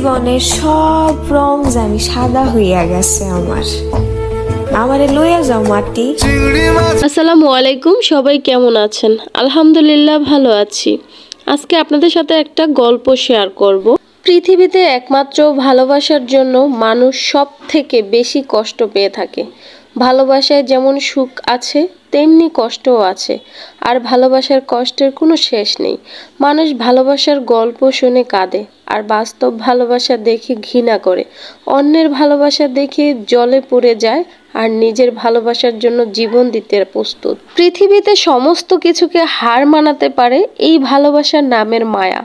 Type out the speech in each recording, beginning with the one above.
জীবনের সব রং জানি সাদা হইয়া গেছে আমারে লইয়া যাও মাটি। আসসালামু আলাইকুম, সবাই কেমন আছেন? আলহামদুলিল্লাহ ভালো আছি। আজকে আপনাদের সাথে একটা গল্প শেয়ার করব। পৃথিবীতে একমাত্র ভালোবাসার জন্য মানুষ সব থেকে বেশি কষ্ট পেয়ে থাকে। ভালোবাসায় যেমন সুখ আছে তেমনি কষ্টও আছে, আর ভালোবাসার কষ্টের কোনো শেষ নেই। মানুষ ভালোবাসার গল্প শুনে কাঁদে, আর বাস্তব ভালোবাসা দেখে ঘৃণা করে, অন্যের ভালোবাসা দেখে জলে পড়ে যায়, আর নিজের ভালোবাসার জন্য জীবন দিতে প্রস্তুত। পৃথিবীতে সমস্ত কিছুকে হার মানাতে পারে এই ভালোবাসার নামের মায়া।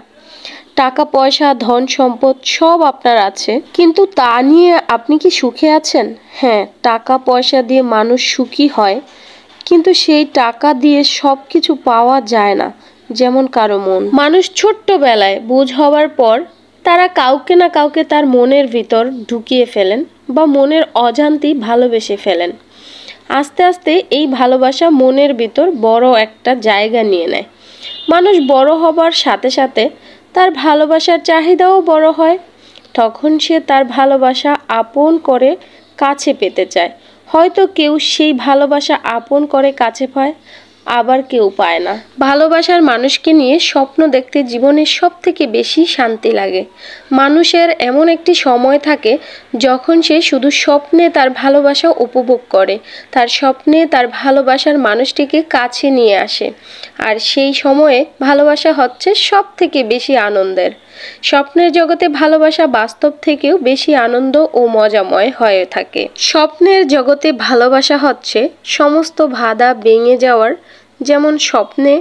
টাকা পয়সা ধন সম্পদ সব আপনার আছে, কিন্তু তা নিয়ে আপনি কি সুখে আছেন? হ্যাঁ, টাকা পয়সা দিয়ে মানুষ সুখী হয়, কিন্তু সেই টাকা দিয়ে সব কিছু পাওয়া যায় না। যেমন কারো মন। মানুষ ছোট্টবেলায় বুঝ হওয়ার পর তারা কাউকে না কাউকে তার মনের ভিতর ঢুকিয়ে ফেলেন বা মনের অজান্তেই ভালোবেসে ফেলেন। আস্তে আস্তে এই ভালোবাসা মনের ভিতর বড় একটা জায়গা নিয়ে নেয়। মানুষ বড় হবার সাথে সাথে তার ভালোবাসার চাহিদাও বড় হয়। তখন সে তার ভালোবাসা আপন করে কাছে পেতে চায়। হয়তো কেউ সেই ভালোবাসা আপন করে কাছে পায়, আবার কেউ পায় না। ভালোবাসার মানুষকে নিয়ে স্বপ্ন দেখতে জীবনের সব থেকে বেশি শান্তি লাগে। মানুষের এমন একটি সময় থাকে যখন সে শুধু স্বপ্নে তার ভালোবাসা উপভোগ করে, তার স্বপ্নে তার ভালোবাসার মানুষটিকে কাছে নিয়ে আসে। আর সেই সময়ে ভালোবাসা হচ্ছে সব থেকে বেশি আনন্দের। স্বপ্নের জগতে ভালোবাসা বাস্তব থেকেও বেশি আনন্দ ও মজাময় হয়ে থাকে। স্বপ্নের জগতে ভালোবাসা হচ্ছে সমস্ত বাধা ভেঙে যাওয়ার, যেমন স্বপ্নে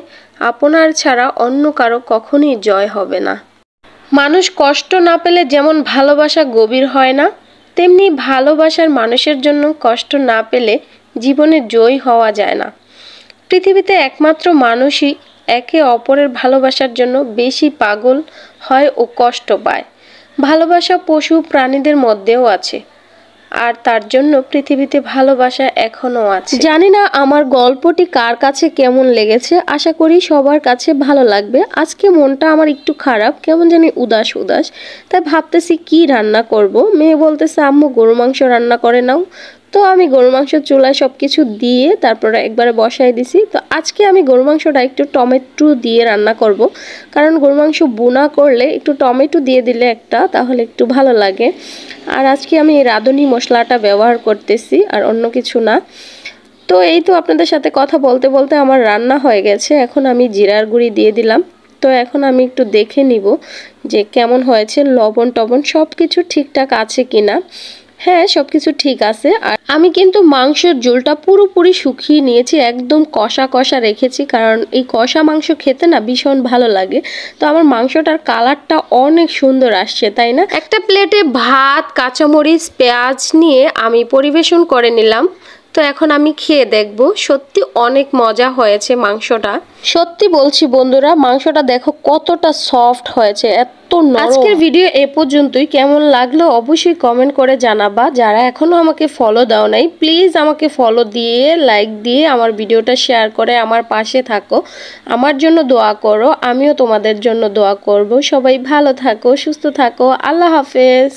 আপনার ছাড়া অন্য কারো কখনোই জয় হবে না। মানুষ কষ্ট না পেলে যেমন ভালোবাসা গভীর হয় না, তেমনি ভালোবাসার মানুষের জন্য কষ্ট না পেলে জীবনে জয়ী হওয়া যায় না। পৃথিবীতে একমাত্র মানুষই একে অপরের ভালোবাসার জন্য বেশি পাগল হয় ও কষ্ট পায়। ভালোবাসা পশু প্রাণীদের মধ্যেও আছে, আর তার জন্য পৃথিবীতে ভালোবাসা এখনো আছে। জানি না আমার গল্পটি কার কাছে কেমন লেগেছে, আশা করি সবার কাছে ভালো লাগবে। আজকে মনটা আমার একটু খারাপ, কেমন জানি উদাস উদাস, তাই ভাবতেছি কি রান্না করব। মেয়ে বলতেছে আম্মু গরু মাংস রান্না করে নাও, তো আমি গরু মাংস চুলায় সব কিছু দিয়ে তারপরে একবারে বসাই দিছি। তো আজকে আমি গরু মাংসটা একটু টমেটো দিয়ে রান্না করব, কারণ গরু মাংস বোনা করলে একটু টমেটো দিয়ে দিলে তাহলে একটু ভালো লাগে। আর আজকে আমি এই রাঁধুনি মশলাটা ব্যবহার করতেছি, আর অন্য কিছু না। তো এই তো আপনাদের সাথে কথা বলতে বলতে আমার রান্না হয়ে গেছে। এখন আমি জিরার গুঁড়ি দিয়ে দিলাম। তো এখন আমি একটু দেখে নিব যে কেমন হয়েছে, লবণ টবণ সব কিছু ঠিকঠাক আছে কিনা। হ্যাঁ, সব কিছু ঠিক আছে। আর আমি কিন্তু মাংসের ঝোলটা পুরোপুরি শুকিয়ে নিয়েছি, একদম কষা কষা রেখেছি, কারণ এই কষা মাংস খেতে না ভীষণ ভালো লাগে। তো আমার মাংসটার কালারটা অনেক সুন্দর আসছে, তাই না? একটা প্লেটে ভাত, কাঁচামরিচ, পেঁয়াজ নিয়ে আমি পরিবেশন করে নিলাম। তো এখন আমি খেয়ে দেখব, সত্যি অনেক মজা হয়েছে মাংসটা। সত্যি বলছি বন্ধুরা, মাংসটা দেখো কতটা সফট হয়েছে, এত নরম। আজকের ভিডিও এ পর্যন্তই। কেমন লাগলো অবশ্যই কমেন্ট করে জানাবা। যারা এখনো আমাকে ফলো দাও নাই, প্লিজ আমাকে ফলো দিয়ে লাইক দিয়ে আমার ভিডিওটা শেয়ার করে আমার পাশে থাকো। আমার জন্য দোয়া করো, আমিও তোমাদের জন্য দোয়া করব। সবাই ভালো থাকো, সুস্থ থাকো। আল্লাহ হাফেজ।